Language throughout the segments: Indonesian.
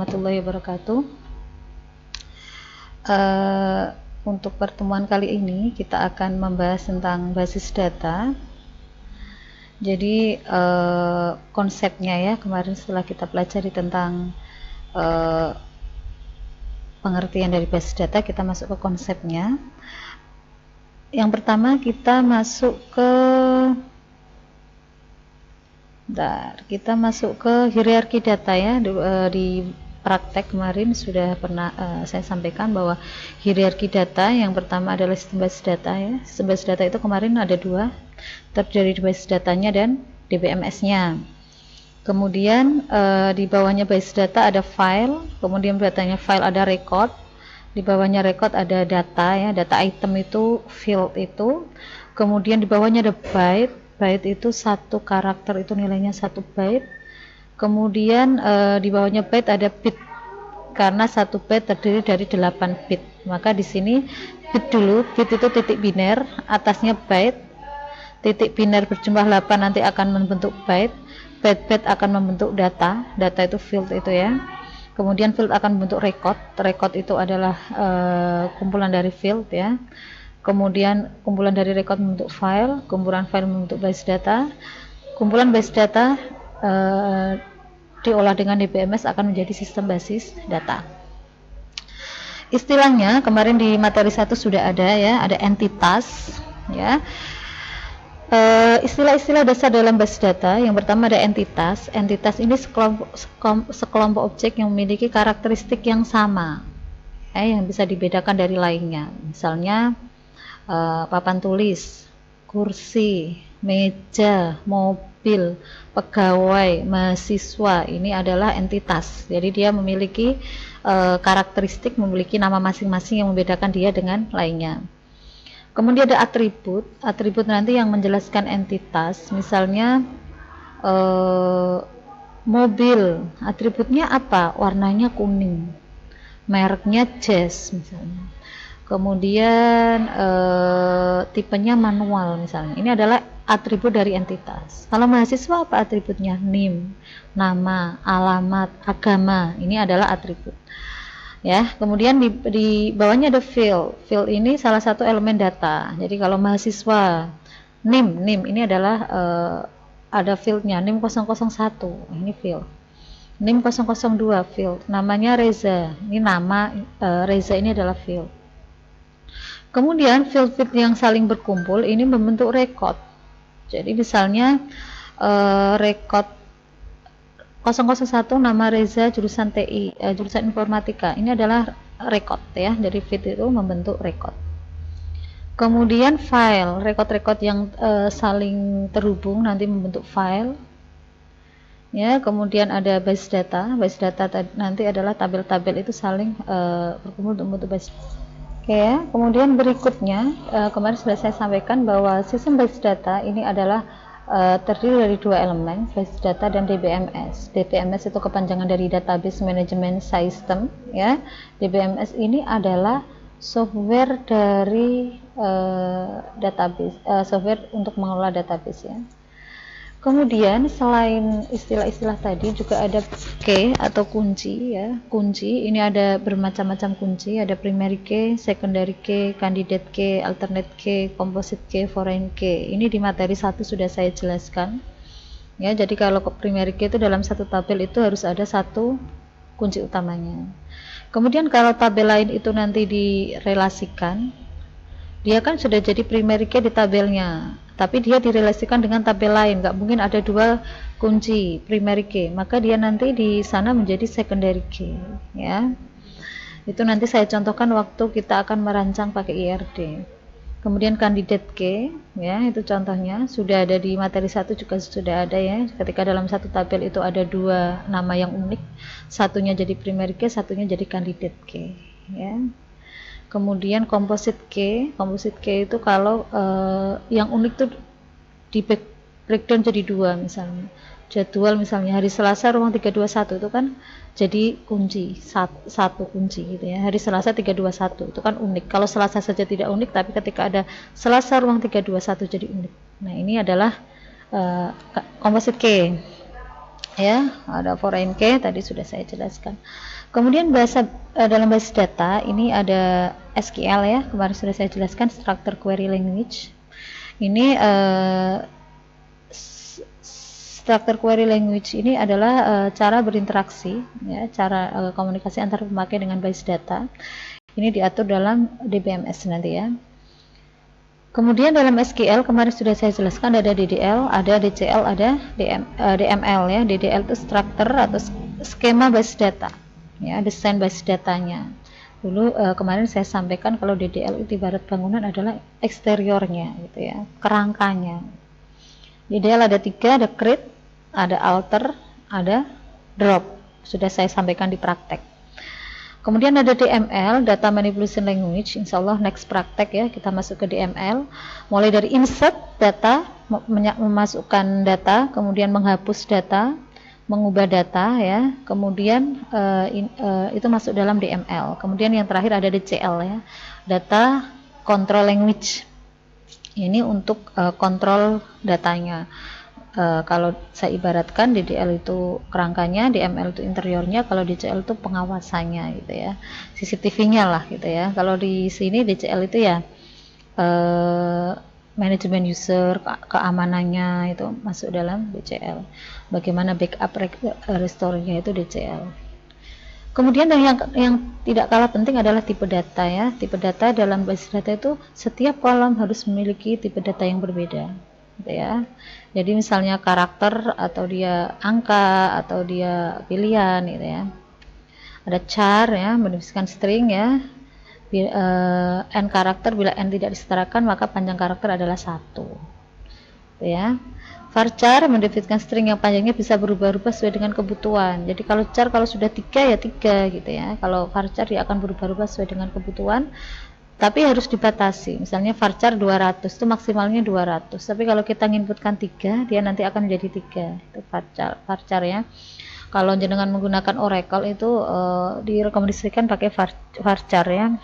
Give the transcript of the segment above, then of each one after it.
warahmatullahi wabarakatuh. Untuk pertemuan kali ini kita akan membahas tentang basis data. Jadi konsepnya ya, kemarin setelah kita pelajari tentang pengertian dari basis data, kita masuk ke konsepnya. Yang pertama kita masuk ke hierarki data ya. Di praktek kemarin sudah pernah saya sampaikan bahwa hierarki data yang pertama adalah sistem basis data ya. Sistem basis data itu kemarin ada dua, terdiri dari basis datanya dan DBMS-nya. Kemudian di bawahnya basis data ada file, kemudian datanya file ada record, di bawahnya record ada data ya, data item itu field itu, kemudian di bawahnya ada byte, byte itu satu karakter itu nilainya 1 byte, kemudian di bawahnya byte ada bit, karena 1 byte terdiri dari 8 bit, maka di sini bit dulu, bit itu titik biner, atasnya byte, titik biner berjumlah 8 nanti akan membentuk byte, byte akan membentuk data, data itu field itu ya, kemudian field akan membentuk record, record itu adalah kumpulan dari field ya, kemudian kumpulan dari record membentuk file, kumpulan file membentuk basis data, kumpulan basis data diolah dengan DBMS akan menjadi sistem basis data. Istilahnya kemarin di materi 1 sudah ada ya, ada entitas ya. Istilah-istilah dasar dalam basis data, yang pertama ada entitas. Entitas ini sekelompok objek yang memiliki karakteristik yang sama yang bisa dibedakan dari lainnya. Misalnya papan tulis, kursi, meja, mobil, pegawai, mahasiswa, ini adalah entitas. Jadi dia memiliki karakteristik, memiliki nama masing-masing yang membedakan dia dengan lainnya. Kemudian ada atribut, atribut nanti yang menjelaskan entitas, misalnya mobil, atributnya apa? Warnanya kuning, mereknya Jazz misalnya. Kemudian tipenya manual misalnya. Ini adalah atribut dari entitas. Kalau mahasiswa apa atributnya? NIM, nama, alamat, agama. Ini adalah atribut. Ya, kemudian di bawahnya ada field. Field ini salah satu elemen data. Jadi kalau mahasiswa NIM ini adalah ada fieldnya NIM 001. Ini field. NIM 002 field. Namanya Reza. Ini nama Reza ini adalah field. Kemudian field-field yang saling berkumpul ini membentuk record. Jadi misalnya record 001 nama Reza jurusan TI, jurusan informatika. Ini adalah record ya, dari field itu membentuk record. Kemudian file, record-record yang saling terhubung nanti membentuk file. Ya, kemudian ada base data. Base data nanti adalah tabel-tabel itu saling berkumpul untuk membentuk base. Oke ya, kemudian berikutnya kemarin sudah saya sampaikan bahwa sistem base data ini adalah terdiri dari dua elemen, basis data dan DBMS. DBMS itu kepanjangan dari Database Management System ya. DBMS ini adalah software dari database, software untuk mengelola database ya. Kemudian selain istilah-istilah tadi juga ada key atau kunci ya. Kunci ini ada bermacam-macam kunci, ada primary key, secondary key, candidate key, alternate key, composite key, foreign key. Ini di materi 1 sudah saya jelaskan. Ya, jadi kalau primary key itu dalam satu tabel itu harus ada satu kunci utamanya. Kemudian kalau tabel lain itu nanti direlasikan, dia kan sudah jadi primary key di tabelnya, tapi dia direlasikan dengan tabel lain, nggak mungkin ada dua kunci primary key, maka dia nanti di sana menjadi secondary key ya. Itu nanti saya contohkan waktu kita akan merancang pakai IRD. Kemudian candidate key ya, itu contohnya sudah ada di materi 1 juga sudah ada ya, ketika dalam satu tabel itu ada dua nama yang unik, satunya jadi primary key, satunya jadi candidate key ya. Kemudian composite key itu kalau yang unik tuh di breakdown jadi dua, misalnya jadwal misalnya hari Selasa ruang 321 itu kan jadi kunci satu kunci gitu ya, hari Selasa 321 itu kan unik. Kalau Selasa saja tidak unik, tapi ketika ada Selasa ruang 321 jadi unik. Nah, ini adalah composite key. ya, ada foreign key tadi sudah saya jelaskan. Kemudian dalam basis data ini ada SQL ya, kemarin sudah saya jelaskan, structure query language. Ini structure query language ini adalah cara berinteraksi ya, cara komunikasi antar pemakai dengan basis data. Ini diatur dalam DBMS nanti ya. Kemudian dalam SQL kemarin sudah saya jelaskan ada DDL, ada DCL, ada DML ya. DDL itu struktur atau skema basis data, ya, desain basis datanya. Dulu kemarin saya sampaikan kalau DDL itu ibarat bangunan adalah eksteriornya, gitu ya, kerangkanya. DDL ada 3, ada create, ada alter, ada drop. Sudah saya sampaikan di praktek. Kemudian ada DML, Data Manipulation Language. Insya Allah next praktek ya, kita masuk ke DML. Mulai dari insert data, memasukkan data, kemudian menghapus data, mengubah data ya. Kemudian itu masuk dalam DML. Kemudian yang terakhir ada DCL ya, Data Control Language. Ini untuk kontrol datanya. Kalau saya ibaratkan DDL itu kerangkanya, DML itu interiornya, kalau DCL itu pengawasannya gitu ya, CCTV-nya lah gitu ya. Kalau di sini DCL itu ya manajemen user, keamanannya itu masuk dalam DCL. Bagaimana backup restore-nya itu DCL. Kemudian yang tidak kalah penting adalah tipe data ya. Tipe data dalam basis data itu setiap kolom harus memiliki tipe data yang berbeda. Gitu ya. Jadi misalnya karakter atau dia angka atau dia pilihan gitu ya. Ada char ya, mendefinisikan string ya. N karakter, bila n tidak disetarakan maka panjang karakter adalah 1. Gitu ya. Varchar mendefinisikan string yang panjangnya bisa berubah-ubah sesuai dengan kebutuhan. Jadi kalau char kalau sudah 3 ya 3 gitu ya. Kalau varchar dia akan berubah-ubah sesuai dengan kebutuhan. Tapi harus dibatasi, misalnya varchar 200 itu maksimalnya 200, tapi kalau kita inputkan 3 dia nanti akan menjadi 3. Itu varchar ya. Kalau jenengan menggunakan Oracle itu direkomendasikan pakai varchar ya.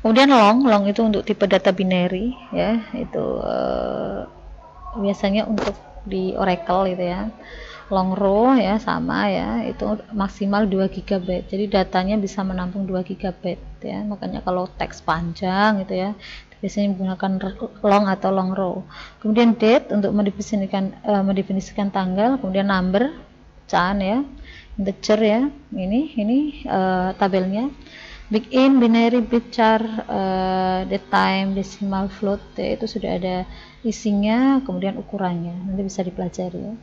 Kemudian long itu untuk tipe data binary ya, itu biasanya untuk di Oracle gitu ya. Long row ya sama ya, itu maksimal 2 GB. Jadi datanya bisa menampung 2 GB ya. Makanya kalau teks panjang gitu ya, biasanya menggunakan long atau long row. Kemudian date untuk mendefinisikan tanggal, kemudian number can ya, integer ya. Ini tabelnya. Big in, binary, bit char, date time, decimal, float ya, itu sudah ada isinya, kemudian ukurannya. Nanti bisa dipelajari ya.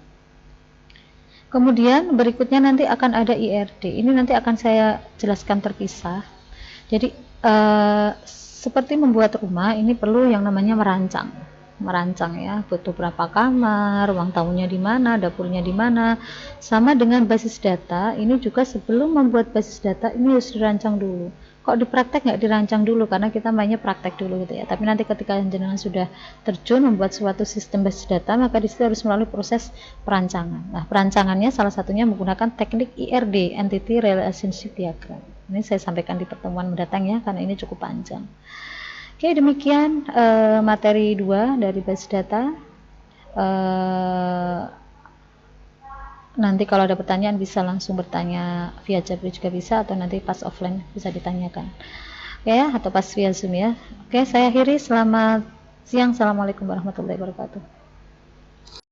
Kemudian berikutnya nanti akan ada IRD. Ini nanti akan saya jelaskan terpisah. Jadi seperti membuat rumah ini perlu yang namanya merancang ya. Butuh berapa kamar, ruang tamunya di mana, dapurnya di mana. Sama dengan basis data, ini juga sebelum membuat basis data ini harus dirancang dulu. Kok di praktek nggak dirancang dulu, karena kita mainnya praktek dulu gitu ya. Tapi nanti ketika jenengan sudah terjun membuat suatu sistem basis data, maka disitu harus melalui proses perancangan. Nah, perancangannya salah satunya menggunakan teknik IRD, Entity Relationship Diagram. Ini saya sampaikan di pertemuan mendatang ya, karena ini cukup panjang. Oke, demikian materi 2 dari basis data. Nanti kalau ada pertanyaan bisa langsung bertanya via Jabri juga bisa, atau nanti pas offline bisa ditanyakan ya, atau pas via Zoom ya. Oke, saya akhiri. Selamat siang. Assalamualaikum warahmatullahi wabarakatuh.